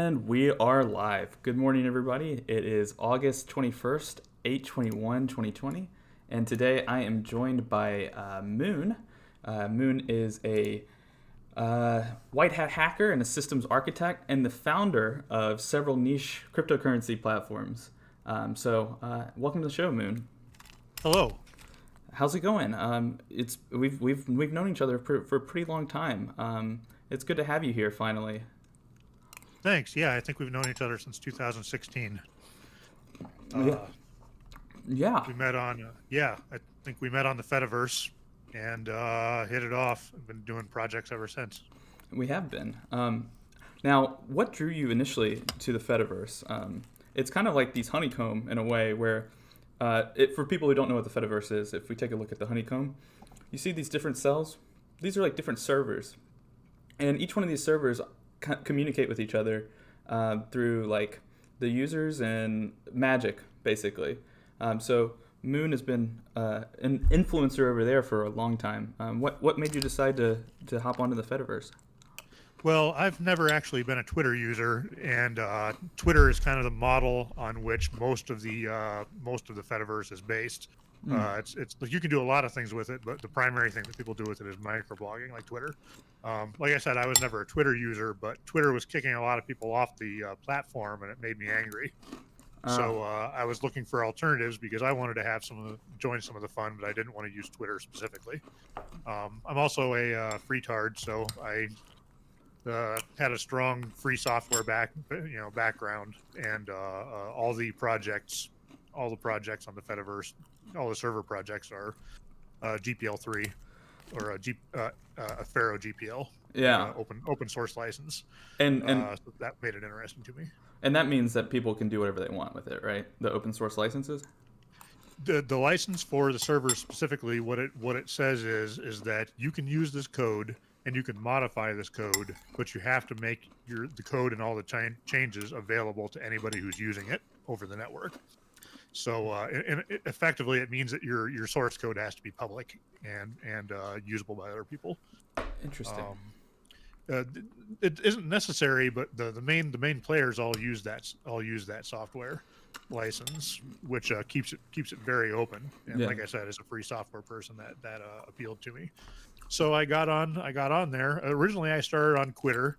And we are live. Good morning, everybody. It is August 21st, 8/21, 2020. And today I am joined by Moon. Moon is a white hat hacker and a systems architect and the founder of several niche cryptocurrency platforms. Welcome to the show, Moon. Hello. How's it going? We've known each other for a pretty long time. It's good to have you here finally. Thanks. Yeah, I think we've known each other since 2016. Yeah. We met on, I think we met on the Fetiverse and hit it off. I've been doing projects ever since. We have been. Now, what drew you initially to the Fetiverse? It's kind of like these honeycomb in a way where, for people who don't know what the Fetiverse is, if we take a look at the honeycomb, you see these different cells. These are like different servers. And each one of these servers communicate with each other through like the users and magic, basically. So Moon has been an influencer over there for a long time. What made you decide to hop onto the Fediverse? Well, I've never actually been a Twitter user, and Twitter is kind of the model on which most of the Fediverse is based. It's you can do a lot of things with it, but the primary thing that people do with it is microblogging, like Twitter. Like I said, I was never a Twitter user, but Twitter was kicking a lot of people off the platform, and it made me angry. So I was looking for alternatives because I wanted to have join some of the fun, but I didn't want to use Twitter specifically. I'm also a freetard, so I had a strong free software background, and all the projects on the Fediverse, all the server projects are GPL3 or a Pharaoh GPL, open source license, and so that made it interesting to me. And that means that people can do whatever they want with it, right? The open source licenses. The license for the server specifically, what it says is that you can use this code and you can modify this code, but you have to make the code and all the changes available to anybody who's using it over the network. So effectively, it means that your source code has to be public and usable by other people. Interesting. It isn't necessary, but the main players all use that software license, which keeps it very open. And like I said, as a free software person, that appealed to me. So I got on there. Originally, I started on Quitter,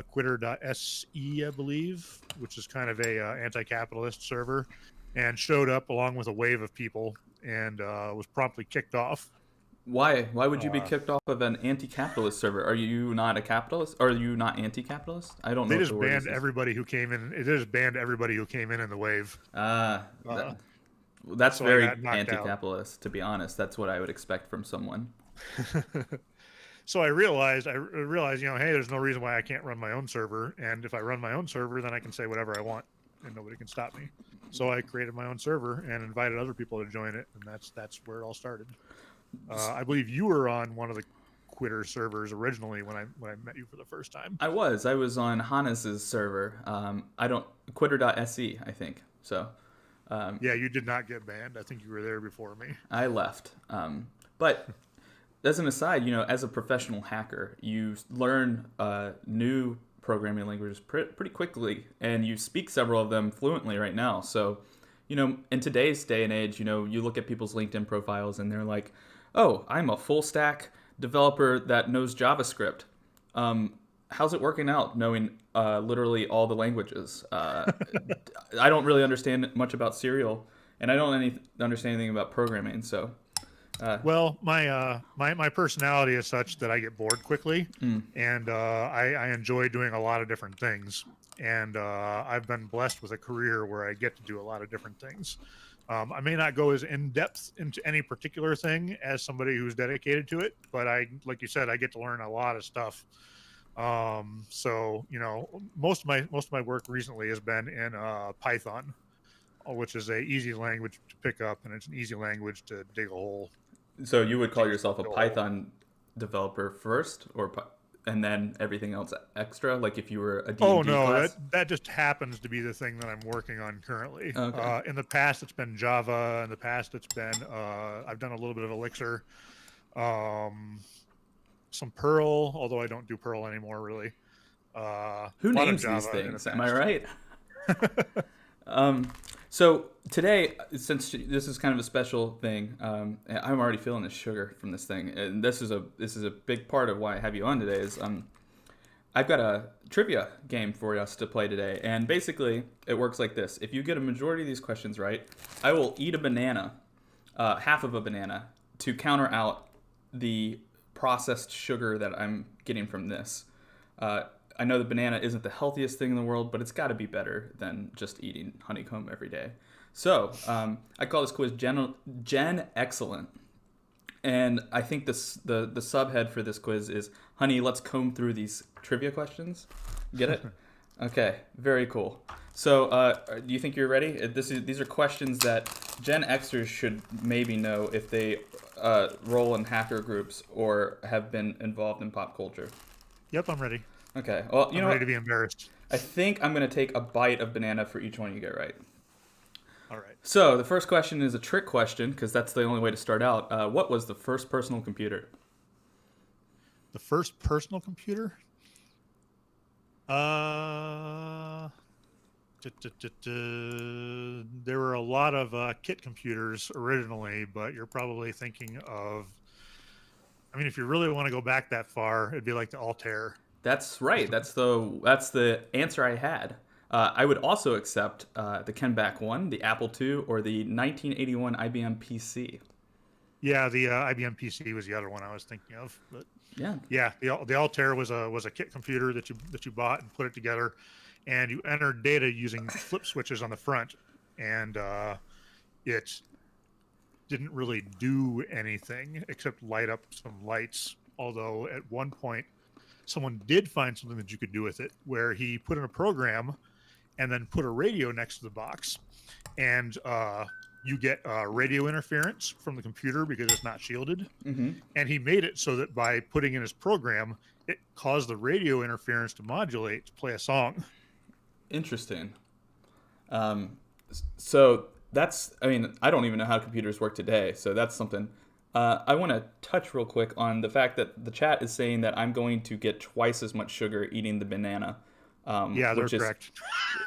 quitter.se, I believe, which is kind of a anti-capitalist server, and showed up along with a wave of people and was promptly kicked off. Why would you be kicked off of an anti-capitalist server? Are you not a capitalist? Or are you not anti-capitalist? I don't know. They just banned everybody who came in. It just banned everybody who came in the wave. That's so very anti-capitalist, to be honest. That's what I would expect from someone. So I realized, hey, there's no reason why I can't run my own server. And if I run my own server, then I can say whatever I want and nobody can stop me. So I created my own server and invited other people to join it. And that's where it all started. I believe you were on one of the Quitter servers originally when I met you for the first time. I was on Hannes's server. Quitter.se, I think. So yeah, you did not get banned. I think you were there before me. I left. But as an aside, as a professional hacker, you learn new programming languages pretty quickly, and you speak several of them fluently right now. So, in today's day and age, you look at people's LinkedIn profiles and they're like, oh, I'm a full stack developer that knows JavaScript. How's it working out knowing literally all the languages? I don't really understand much about serial, and I don't understand anything about programming. So, well, my personality is such that I get bored quickly, and I enjoy doing a lot of different things. And I've been blessed with a career where I get to do a lot of different things. I may not go as in depth into any particular thing as somebody who's dedicated to it, but like you said, I get to learn a lot of stuff. So most of my work recently has been in Python, which is a easy language to pick up, and it's an easy language to dig a hole. So you would call yourself a Python developer first, and then everything else extra, like if you were a D&D class? That just happens to be the thing that I'm working on currently. Okay. In the past, it's been Java. In the past, it's been I've done a little bit of Elixir, some Perl, although I don't do Perl anymore really. Who A lot of names these Java in the things? Am I past. right? So today, since this is kind of a special thing, I'm already feeling the sugar from this thing, and this is a big part of why I have you on today. Is I've got a trivia game for us to play today, and basically it works like this: if you get a majority of these questions right, I will eat a banana, half of a banana, to counter out the processed sugar that I'm getting from this. I know the banana isn't the healthiest thing in the world, but it's got to be better than just eating honeycomb every day. So I call this quiz Gen Excellent. And I think the subhead for this quiz is, honey, let's comb through these trivia questions. Get it? Okay, very cool. So do you think you're ready? These are questions that Gen Xers should maybe know if they roll in hacker groups or have been involved in pop culture. Yep, I'm ready. Okay. Well, I'm ready to be embarrassed. I think I'm going to take a bite of banana for each one you get right. All right. So the first question is a trick question because that's the only way to start out. What was the first personal computer? The first personal computer? There were a lot of kit computers originally, but you're probably thinking of, I mean, if you really want to go back that far, it'd be like the Altair. That's right. That's the answer I had. I would also accept the Kenback one, the Apple II, or the 1981 IBM PC. Yeah, the IBM PC was the other one I was thinking of. But yeah, the Altair was a kit computer that you bought and put it together, and you entered data using flip switches on the front, and it didn't really do anything except light up some lights. Although at one point, someone did find something that you could do with it, where he put in a program and then put a radio next to the box, and you get radio interference from the computer because it's not shielded. Mm-hmm. And he made it so that by putting in his program, it caused the radio interference to modulate to play a song. Interesting. So I mean, I don't even know how computers work today, so that's something. I want to touch real quick on the fact that the chat is saying that I'm going to get twice as much sugar eating the banana. Yeah, they're correct.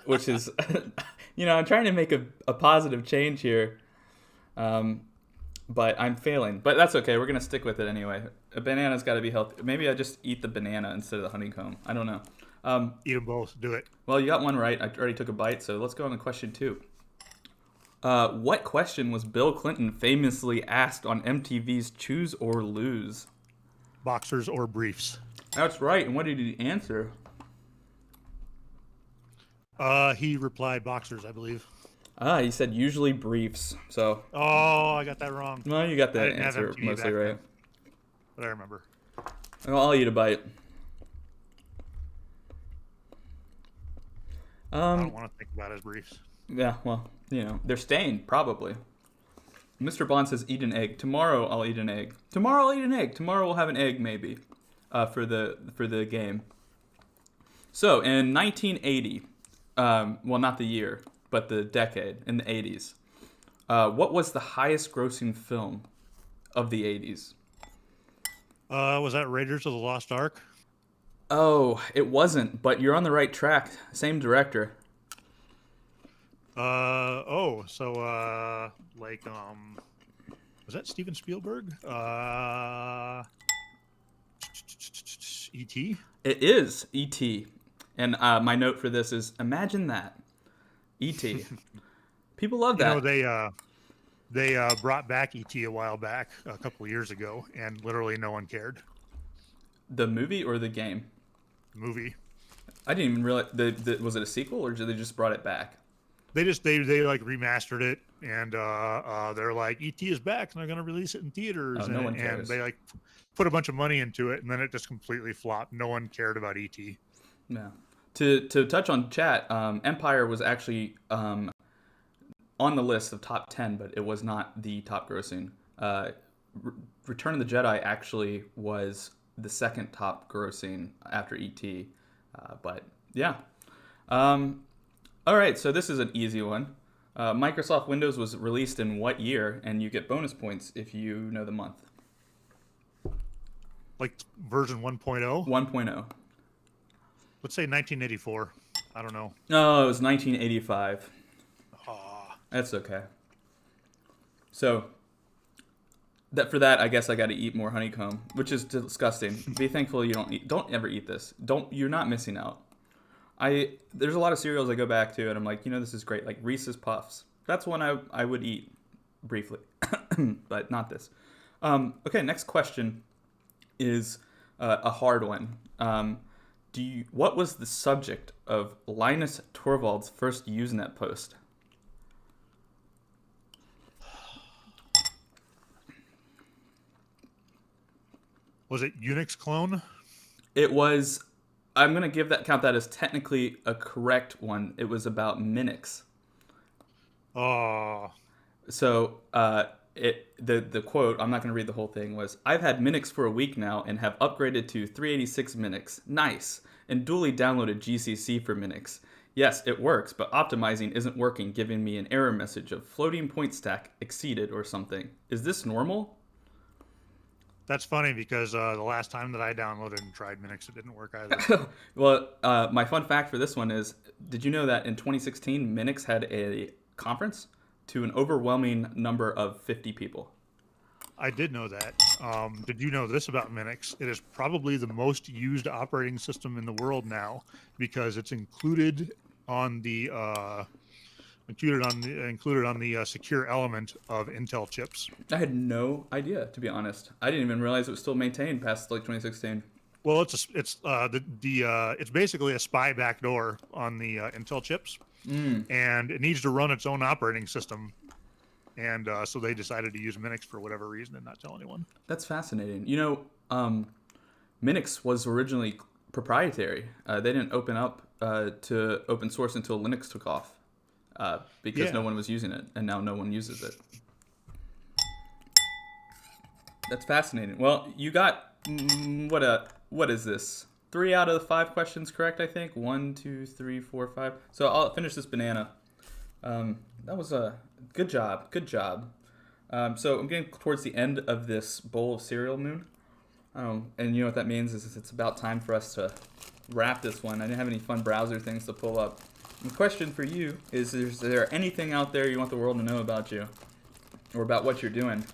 Which is, I'm trying to make a positive change here, but I'm failing. But that's okay. We're going to stick with it anyway. A banana's got to be healthy. Maybe I just eat the banana instead of the honeycomb. I don't know. Eat them both. Do it. Well, you got one right. I already took a bite, so let's go on to question 2. What question was Bill Clinton famously asked on MTV's Choose or Lose? Boxers or briefs? That's right. And what did he answer? He replied boxers, I believe. He said usually briefs. So. Oh, I got that wrong. Well, you got that answer mostly right. Then, but I remember. Well, I'll eat a bite. I don't want to think about his briefs. Yeah, well, they're stained, probably. Mr. Bond says, eat an egg. Tomorrow I'll eat an egg. Tomorrow I'll eat an egg. Tomorrow we'll have an egg, maybe, for the game. So, in 1980, well, not the year, but the decade, in the 80s, what was the highest grossing film of the 80s? Was that Raiders of the Lost Ark? Oh, it wasn't, but you're on the right track. Same director. Was that Steven Spielberg? E.T.? It is E.T. And my note for this is, imagine that. E.T. People love that. They brought back E.T. a while back, a couple of years ago, and literally no one cared. The movie or the game? Movie. I didn't even realize. Was it a sequel or did they just brought it back? They like remastered it, and they're like, E.T. is back, and they're going to release it in theaters. No one cares. And they like put a bunch of money into it, and then it just completely flopped. No one cared about E.T. No. To touch on chat, Empire was actually on the list of top 10, but it was not the top grossing. Return of the Jedi actually was the second top grossing after E.T. But yeah. All right, so this is an easy one. Microsoft Windows was released in what year? And you get bonus points if you know the month. Like version 1.0? 1.0. Let's say 1984. I don't know. No, it was 1985. Ah, That's okay. So for that, I guess I got to eat more honeycomb, which is disgusting. Be thankful you don't ever eat this. You're not missing out. There's a lot of cereals I go back to, and I'm like, this is great. Like Reese's Puffs. That's one I would eat briefly, but not this. Okay, next question is a hard one. What was the subject of Linus Torvalds' first Usenet post? was it Unix clone? It was. I'm gonna count that as technically a correct one. It was about Minix. Oh, So the quote, I'm not going to read the whole thing, was, "I've had Minix for a week now and have upgraded to 386 Minix. Nice. And duly downloaded GCC for Minix. Yes, it works, but optimizing isn't working, giving me an error message of floating point stack exceeded or something. Is this normal?" that's funny because the last time that I downloaded and tried Minix, it didn't work either. Well, my fun fact for this one is, did you know that in 2016, Minix had a conference to an overwhelming number of 50 people? I did know that. Did you know this about Minix? It is probably the most used operating system in the world now because it's included on the secure element of Intel chips. I had no idea, to be honest. I didn't even realize it was still maintained past like 2016. Well, it's basically a spy backdoor on the Intel chips, and it needs to run its own operating system. And so they decided to use Minix for whatever reason and not tell anyone. That's fascinating. Minix was originally proprietary. They didn't open up to open source until Linux took off because no one was using it, and now no one uses it. That's fascinating. Well, you got what is this? 3 out of the 5 questions correct, I think. 1, 2, 3, 4, 5. So I'll finish this banana. That was a good job. Good job. So I'm getting towards the end of this bowl of cereal, Moon. And you know what that means is it's about time for us to wrap this one. I didn't have any fun browser things to pull up. The question for you is there anything out there you want the world to know about you? Or about what you're doing?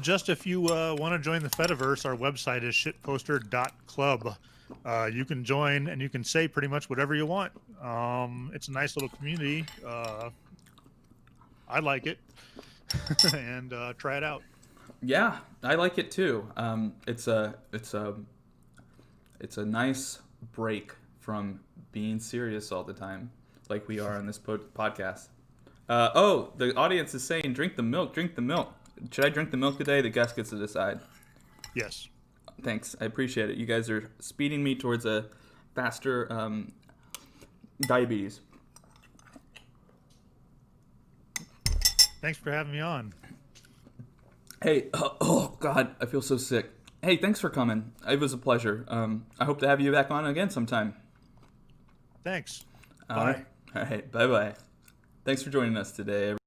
Just if you want to join the Fetiverse, our website is shitposter.club. You can join and you can say pretty much whatever you want. It's a nice little community. I like it. And try it out. Yeah, I like it too. It's a nice break from being serious all the time, like we are on this podcast. The audience is saying, "Drink the milk, drink the milk." Should I drink the milk today? The guest gets to decide. Yes. Thanks, I appreciate it. You guys are speeding me towards a faster diabetes. Thanks for having me on. Hey, oh God, I feel so sick. Hey, thanks for coming. It was a pleasure. I hope to have you back on again sometime. Thanks. Bye. All right, bye-bye. Thanks for joining us today.